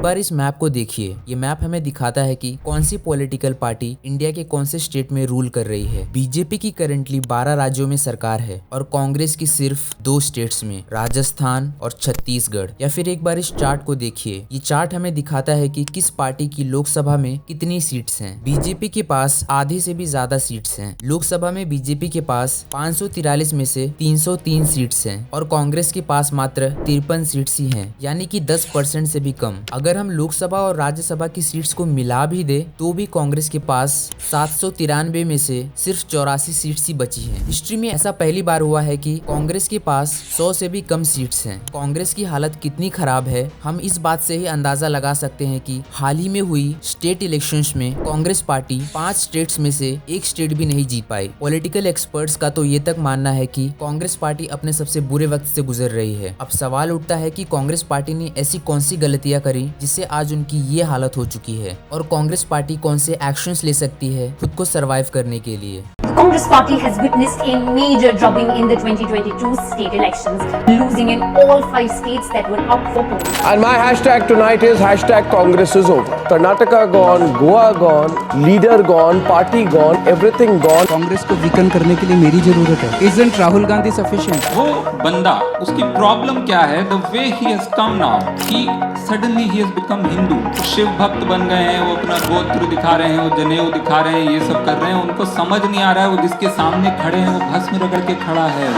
बार इस मैप को देखिए। ये मैप हमें दिखाता है कि कौन सी पॉलिटिकल पार्टी इंडिया के कौन से स्टेट में रूल कर रही है। बीजेपी की करंटली 12 राज्यों में सरकार है और कांग्रेस की सिर्फ 2 स्टेट्स में, राजस्थान और छत्तीसगढ़। या फिर एक बार इस चार्ट को देखिए। ये चार्ट हमें दिखाता है कि किस पार्टी की लोकसभा में कितनी सीट्स हैं। बीजेपी के पास आधे से भी ज्यादा सीट्स हैं। लोकसभा में बीजेपी के पास 543 में से 303 सीट्स हैं और कांग्रेस के पास मात्र 53 सीट्स ही हैं, यानी कि 10% से भी कम। अगर हम लोकसभा और राज्यसभा की सीट्स को मिला भी दे तो भी कांग्रेस के पास 793 में से सिर्फ 84 सीट्स ही बची हैं। हिस्ट्री में ऐसा पहली बार हुआ है कि कांग्रेस के पास 100 से भी कम सीट्स हैं। कांग्रेस की हालत कितनी खराब है हम इस बात से ही अंदाजा लगा सकते हैं कि हाल ही में हुई स्टेट इलेक्शंस में कांग्रेस पार्टी 5 स्टेट्स में से एक स्टेट भी नहीं जीत पाई। पॉलिटिकल एक्सपर्ट्स का तो ये तक मानना है कि कांग्रेस पार्टी अपने सबसे बुरे वक्त से गुजर रही है। अब सवाल उठता है कि कांग्रेस पार्टी ने ऐसी कौन सी गलतियां करी जिससे आज उनकी ये हालत हो चुकी है और कांग्रेस पार्टी कौन से एक्शंस ले सकती है खुद को सरवाइव करने के लिए। Congress party has witnessed a major drubbing in the 2022 state elections, losing in all 5 states that were up for polls. And my hashtag tonight is hashtag Congress is over. Karnataka gone, Goa gone, leader gone, party gone, everything gone. Congress को weaken करने के लिए मेरी जरूरत है। Isn't Rahul Gandhi sufficient? वो बंदा, उसकी प्रॉब्लम क्या है? The way he has come now, कि suddenly he has become Hindu. Shiv भक्त बन गए हैं, वो अपना गोत्र दिखा रहे हैं, वो जनेऊ दिखा रहे हैं, ये सब कर रहे हैं। उनको समझ नहीं आ रहा है वो जिसके सामने खड़े हैं वो भस्म रगड़ के खड़ा है।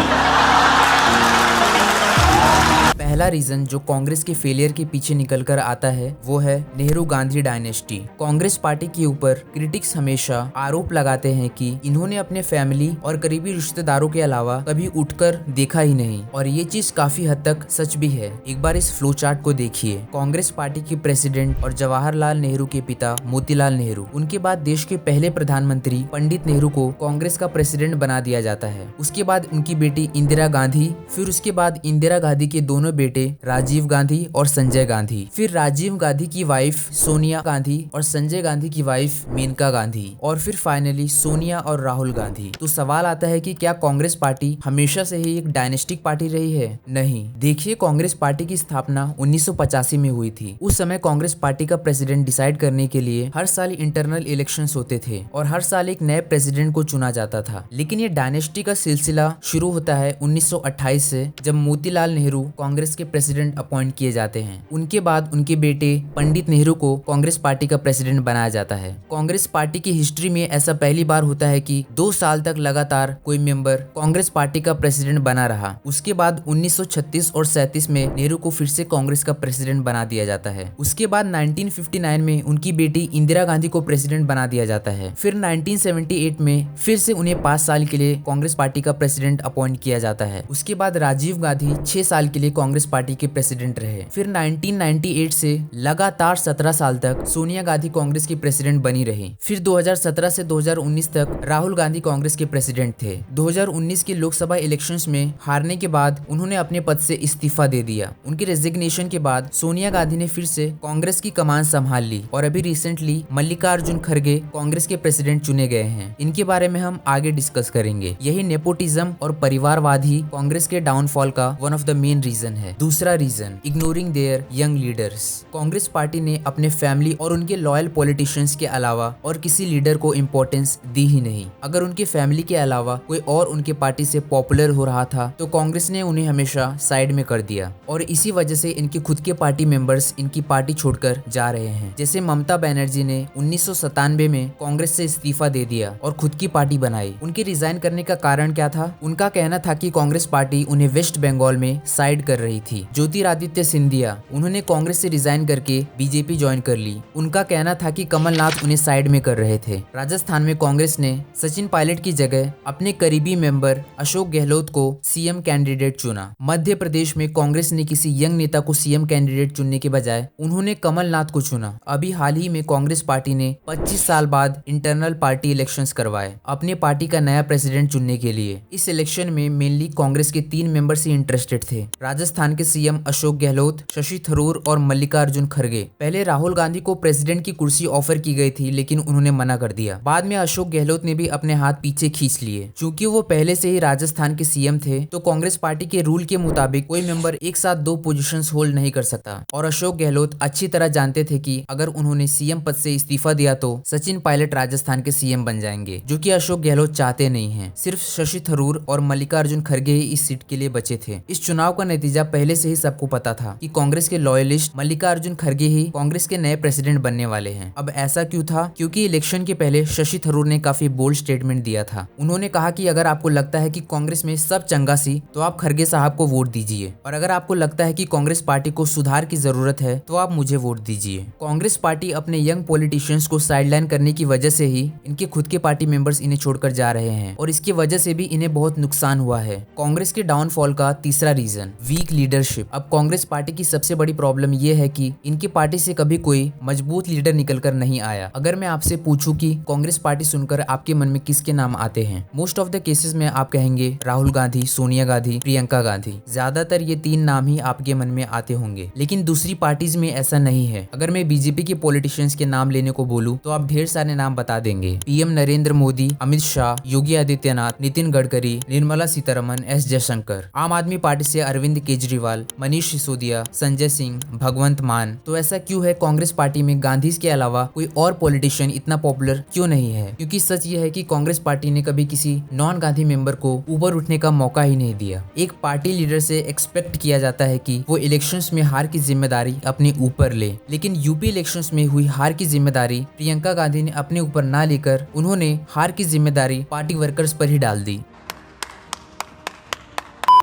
पहला रीजन जो कांग्रेस के फेलियर के पीछे निकल कर आता है वो है नेहरू गांधी डायनेस्टी। कांग्रेस पार्टी के ऊपर क्रिटिक्स हमेशा आरोप लगाते हैं कि इन्होंने अपने फैमिली और करीबी रिश्तेदारों के अलावा कभी उठकर देखा ही नहीं, और ये चीज काफी हद तक सच भी है। एक बार इस फ्लो चार्ट को देखिए। कांग्रेस पार्टी के प्रेसिडेंट और जवाहरलाल नेहरू के पिता मोतीलाल नेहरू, उनके बाद देश के पहले प्रधानमंत्री पंडित नेहरू को कांग्रेस का प्रेसिडेंट बना दिया जाता है। उसके बाद उनकी बेटी इंदिरा गांधी, फिर उसके बाद इंदिरा गांधी के दोनों बेटे राजीव गांधी और संजय गांधी, फिर राजीव गांधी की वाइफ सोनिया गांधी और संजय गांधी की वाइफ मेनका गांधी, और फिर फाइनली सोनिया और राहुल गांधी। तो सवाल आता है कि क्या कांग्रेस पार्टी हमेशा से ही एक डायनेस्टिक पार्टी रही है? नहीं। देखिए, कांग्रेस पार्टी की स्थापना 1985 में हुई थी। उस समय कांग्रेस पार्टी का प्रेसिडेंट डिसाइड करने के लिए हर साल इंटरनल इलेक्शंस होते थे और हर साल एक नए प्रेसिडेंट को चुना जाता था। लेकिन ये डायनेस्टी का सिलसिला शुरू होता है 1928 से, जब मोतीलाल नेहरू कांग्रेस के प्रेसिडेंट अपॉइंट किए जाते हैं। उनके बाद उनके बेटे पंडित नेहरू को कांग्रेस पार्टी का प्रेसिडेंट बनाया जाता है। कांग्रेस पार्टी की हिस्ट्री में ऐसा पहली बार होता है कि 2 साल तक लगातार कोई मेंबर कांग्रेस पार्टी का प्रेसिडेंट बना रहा। उसके बाद 1936 और 37 में नेहरू को फिर से कांग्रेस का प्रेसिडेंट बना दिया जाता है। उसके बाद 1959 में उनकी बेटी इंदिरा गांधी को प्रेसिडेंट बना दिया जाता है। फिर 1978 में फिर से उन्हें 5 साल के लिए कांग्रेस पार्टी का प्रेसिडेंट अपॉइंट किया जाता है। उसके बाद राजीव गांधी 6 साल के लिए कांग्रेस पार्टी के प्रेसिडेंट रहे। फिर 1998 से लगातार 17 साल तक सोनिया गांधी कांग्रेस की प्रेसिडेंट बनी रही। फिर 2017 से 2019 तक राहुल गांधी कांग्रेस के प्रेसिडेंट थे। 2019 के लोकसभा इलेक्शंस में हारने के बाद उन्होंने अपने पद से इस्तीफा दे दिया। उनके रेजिग्नेशन के बाद सोनिया गांधी ने फिर से कांग्रेस की कमान संभाल ली और अभी रिसेंटली मल्लिकार्जुन खड़गे कांग्रेस के प्रेसिडेंट चुने गए हैं। इनके बारे में हम आगे डिस्कस करेंगे। यही नेपोटिज्म और परिवारवाद ही कांग्रेस के डाउनफॉल का one of the main reason है। दूसरा reason, ignoring their young leaders. Congress party ने अपने फैमिली और उनके लॉयल पॉलिटिशियंस के अलावा और किसी लीडर को इम्पोर्टेंस दी ही नहीं। अगर उनके फैमिली के अलावा कोई और उनके पार्टी से पॉपुलर हो रहा था तो कांग्रेस ने उन्हें हमेशा साइड में कर दिया, और इसी वजह से इनके खुद के पार्टी मेंबर्स इनकी पार्टी छोड़कर जा रहे हैं। जैसे ममता बनर्जी ने 1997 में कांग्रेस से इस्तीफा दे दिया और खुद की पार्टी बनाई। उनके रिजाइन करने का कारण क्या था? उनका कहना था कि कांग्रेस पार्टी उन्हें वेस्ट बंगाल में साइड कर रही थी। ज्योतिरादित्य सिंधिया, उन्होंने कांग्रेस से रिजाइन करके बीजेपी ज्वाइन कर ली। उनका कहना था कि कमलनाथ उन्हें साइड में कर रहे थे। राजस्थान में कांग्रेस ने सचिन पायलट की जगह अपने करीबी मेंबर अशोक गहलोत को सीएम कैंडिडेट चुना। मध्य प्रदेश में कांग्रेस ने किसी यंग नेता को सीएम कैंडिडेट चुनने के बजाय उन्होंने कमलनाथ को चुना। अभी हाल ही में कांग्रेस पार्टी ने 25 साल बाद इंटरनल पार्टी इलेक्शंस करवाए अपने पार्टी का नया प्रेसिडेंट चुनने के लिए। इस इलेक्शन में मेनली कांग्रेस के 3 मेंबर्स ही इंटरेस्टेड थे। राजस्थान राजस्थान के सीएम अशोक गहलोत, शशि थरूर और मल्लिकार्जुन खड़गे। पहले राहुल गांधी को प्रेसिडेंट की कुर्सी ऑफर की गई थी, लेकिन उन्होंने मना कर दिया। बाद में अशोक गहलोत ने भी अपने हाथ पीछे खींच लिए। चूंकि वो पहले से ही राजस्थान के सीएम थे, तो कांग्रेस पार्टी के रूल के मुताबिक कोई मेंबर एक साथ 2 पोजीशंस होल्ड नहीं कर सकता। और अशोक गहलोत अच्छी तरह जानते थे कि अगर उन्होंने सीएम पद से इस्तीफा दिया तो सचिन पायलट राजस्थान के सीएम बन जाएंगे, जो कि अशोक गहलोत चाहते नहीं हैं। सिर्फ शशि थरूर और मल्लिकार्जुन खड़गे ही इस सीट के लिए बचे थे। इस चुनाव का नतीजा पहले से ही सबको पता था कि कांग्रेस के लॉयलिस्ट मल्लिकार्जुन खड़गे ही कांग्रेस के नए प्रेसिडेंट बनने वाले हैं। अब ऐसा क्यों था? क्योंकि इलेक्शन के पहले शशि थरूर ने काफी बोल्ड स्टेटमेंट दिया था। उन्होंने कहा कि अगर आपको लगता है कि कांग्रेस में सब चंगा सी, तो आप खड़गे साहब को वोट दीजिए, और अगर आपको लगता है कि कांग्रेस पार्टी को सुधार की जरूरत है, तो आप मुझे वोट दीजिए। कांग्रेस पार्टी अपने यंग पॉलिटिशियंस को साइडलाइन करने की वजह से ही इनके खुद के पार्टी मेंबर्स इन्हें छोड़कर जा रहे हैं, और इसकी वजह से भी इन्हें बहुत नुकसान हुआ है। कांग्रेस के डाउनफॉल का तीसरा रीजन, वीक लीडरशिप। अब कांग्रेस पार्टी की सबसे बड़ी प्रॉब्लम ये है कि इनकी पार्टी से कभी कोई मजबूत लीडर निकलकर नहीं आया। अगर मैं आपसे पूछूं कि कांग्रेस पार्टी सुनकर आपके मन में किसके नाम आते हैं, मोस्ट ऑफ द केसेस में आप कहेंगे राहुल गांधी, सोनिया गांधी, प्रियंका गांधी। ज्यादातर ये 3 नाम ही आपके मन में आते होंगे, लेकिन दूसरी पार्टीज में ऐसा नहीं है। अगर मैं बीजेपी के पॉलिटिशियंस के नाम लेने को बोलूं तो आप ढेर सारे नाम बता देंगे। PM Narendra Modi, Amit Shah, Yogi Adityanath, Nitin Gadkari, Nirmala Sitharaman, S Jaishankar. आम आदमी पार्टी से अरविंद केजरीवाल, मनीष सिसोदिया, संजय सिंह, भगवंत मान। तो ऐसा क्यों है कांग्रेस पार्टी में गांधी के अलावा कोई और पॉलिटिशियन इतना पॉपुलर क्यों नहीं है? क्योंकि सच ये है कि कांग्रेस पार्टी ने कभी किसी नॉन गांधी मेंबर को ऊपर उठने का मौका ही नहीं दिया। एक पार्टी लीडर से एक्सपेक्ट किया जाता है कि वो इलेक्शंस में हार की जिम्मेदारी अपने ऊपर ले, लेकिन यूपी इलेक्शंस में हुई हार की जिम्मेदारी प्रियंका गांधी ने अपने ऊपर ना लेकर उन्होंने हार की जिम्मेदारी पार्टी वर्कर्स पर ही डाल दी।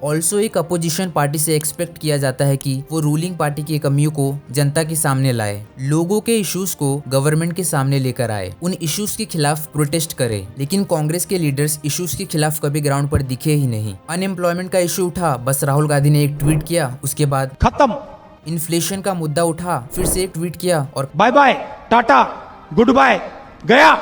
ऑल्सो एक अपोजिशन पार्टी से एक्सपेक्ट किया जाता है कि वो रूलिंग पार्टी की कमियों को जनता के सामने लाए, लोगों के इश्यूज को गवर्नमेंट के सामने लेकर आए, उन इश्यूज के खिलाफ प्रोटेस्ट करे। लेकिन कांग्रेस के लीडर्स इश्यूज के खिलाफ कभी ग्राउंड पर दिखे ही नहीं। अनएम्प्लॉयमेंट का इश्यू उठा, बस राहुल गांधी ने एक ट्वीट किया, उसके बाद खत्म। इन्फ्लेशन का मुद्दा उठा, फिर से एक ट्वीट किया और bye bye, tata, goodbye, गया।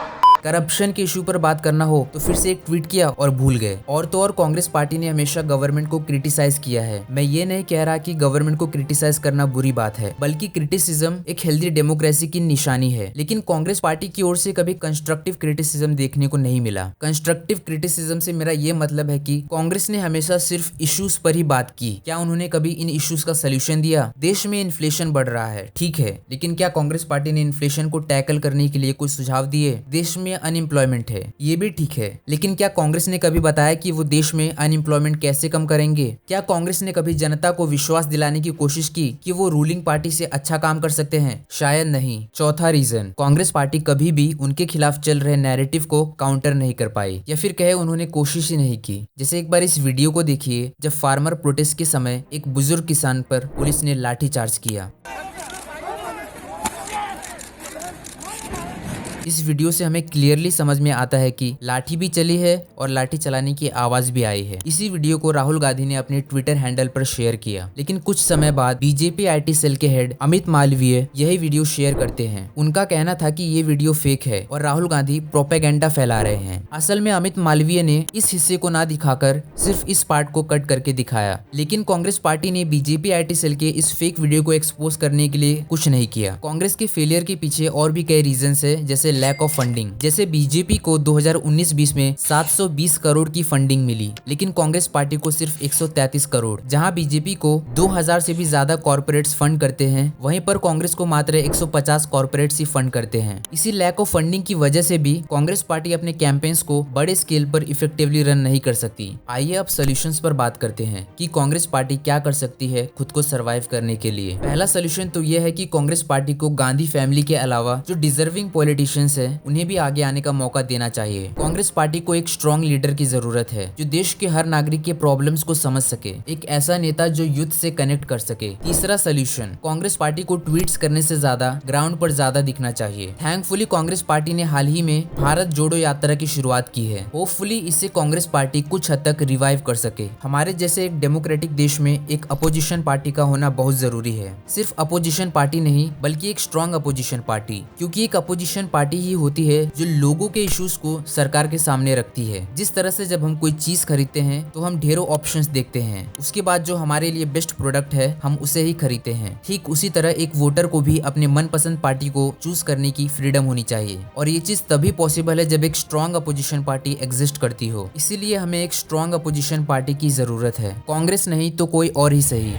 करप्शन के इशू पर बात करना हो तो फिर से एक ट्वीट किया और भूल गए। और तो और कांग्रेस पार्टी ने हमेशा गवर्नमेंट को क्रिटिसाइज किया है। मैं ये नहीं कह रहा कि गवर्नमेंट को क्रिटिसाइज करना बुरी बात है, बल्कि क्रिटिसिज्म एक हेल्दी डेमोक्रेसी की निशानी है। लेकिन कांग्रेस पार्टी की ओर से कभी कंस्ट्रक्टिव क्रिटिसिज्म देखने को नहीं मिला। कंस्ट्रक्टिव क्रिटिसिज्म से मेरा ये मतलब है कि कांग्रेस ने हमेशा सिर्फ इश्यूज पर ही बात की। क्या उन्होंने कभी इन इश्यूज का सोल्यूशन दिया? देश में इन्फ्लेशन बढ़ रहा है, ठीक है, लेकिन क्या कांग्रेस पार्टी ने इन्फ्लेशन को टैकल करने के लिए कोई सुझाव दिए? देश में अनएम्प्लॉयमेंट है, ये भी ठीक है, लेकिन क्या कांग्रेस ने कभी बताया कि वो देश में अनएम्प्लॉयमेंट कैसे कम करेंगे? क्या कांग्रेस ने कभी जनता को विश्वास दिलाने की कोशिश की कि वो रूलिंग पार्टी से अच्छा काम कर सकते हैं? शायद नहीं। चौथा रीजन, कांग्रेस पार्टी कभी भी उनके खिलाफ चल रहे नैरेटिव को काउंटर नहीं कर पाई, या फिर कहे उन्होंने कोशिश ही नहीं की। जैसे एक बार इस वीडियो को देखिए, जब फार्मर प्रोटेस्ट के समय एक बुजुर्ग किसान पर पुलिस ने लाठीचार्ज किया। इस वीडियो से हमें क्लियरली समझ में आता है कि लाठी भी चली है और लाठी चलाने की आवाज भी आई है। इसी वीडियो को राहुल गांधी ने अपने ट्विटर हैंडल पर शेयर किया, लेकिन कुछ समय बाद बीजेपी आईटी सेल के हेड अमित मालवीय यही वीडियो शेयर करते हैं। उनका कहना था कि ये वीडियो फेक है और राहुल गांधी प्रोपेगेंडा फैला रहे हैं। असल में अमित मालवीय ने इस हिस्से को ना दिखाकर सिर्फ इस पार्ट को कट करके दिखाया, लेकिन कांग्रेस पार्टी ने बीजेपी आईटी सेल के इस फेक वीडियो को एक्सपोज करने के लिए कुछ नहीं किया। कांग्रेस के फेलियर के पीछे और भी कई रीजन है, जैसे लैक ऑफ फंडिंग। जैसे बीजेपी को 2019-20 में 720 करोड़ की फंडिंग मिली, लेकिन कांग्रेस पार्टी को सिर्फ 133 करोड़। जहां बीजेपी को 2000 से भी ज्यादा कॉर्पोरेट्स फंड करते हैं, वहीं पर कांग्रेस को मात्र 150 कॉर्पोरेट्स ही फंड करते हैं। इसी लैक ऑफ फंडिंग की वजह से भी कांग्रेस पार्टी अपने कैंपेन्स को बड़े स्केल पर इफेक्टिवली रन नहीं कर सकती। आइए अब सोल्यूशंस पर बात करते हैं कि कांग्रेस पार्टी क्या कर सकती है खुद को सर्वाइव करने के लिए। पहला सोल्यूशन तो यह है कि कांग्रेस पार्टी को गांधी फैमिली के अलावा जो डिजर्विंग पॉलिटिशियंस है उन्हें भी आगे आने का मौका देना चाहिए। कांग्रेस पार्टी को एक स्ट्रॉन्ग लीडर की जरूरत है जो देश के हर नागरिक के प्रॉब्लम्स को समझ सके, एक ऐसा नेता जो यूथ से कनेक्ट कर सके। तीसरा सोल्यूशन, कांग्रेस पार्टी को ट्वीट्स करने से ज्यादा ग्राउंड पर ज्यादा दिखना चाहिए। थैंकफुली कांग्रेस पार्टी ने हाल ही में भारत जोड़ो यात्रा की शुरुआत की है। होपफुली इससे कांग्रेस पार्टी कुछ हद तक रिवाइव कर सके। हमारे जैसे एक डेमोक्रेटिक देश में एक अपोजिशन पार्टी का होना बहुत जरूरी है। सिर्फ अपोजिशन पार्टी नहीं, बल्कि एक स्ट्रॉन्ग अपोजिशन पार्टी, क्योंकि एक अपोजिशन पार्टी पार्टी ही होती है जो लोगों के इश्यूज को सरकार के सामने रखती है। जिस तरह से जब हम कोई चीज खरीदते हैं तो हम ढेरों ऑप्शंस देखते हैं, उसके बाद जो हमारे लिए बेस्ट प्रोडक्ट है हम उसे ही खरीदते हैं। ठीक उसी तरह एक वोटर को भी अपने मनपसंद पार्टी को चूज करने की फ्रीडम होनी चाहिए, और ये चीज तभी पॉसिबल है जब एक स्ट्रॉन्ग अपोजिशन पार्टी एग्जिस्ट करती हो। इसीलिए हमें एक स्ट्रॉन्ग अपोजिशन पार्टी की जरूरत है, कांग्रेस नहीं तो कोई और ही सही।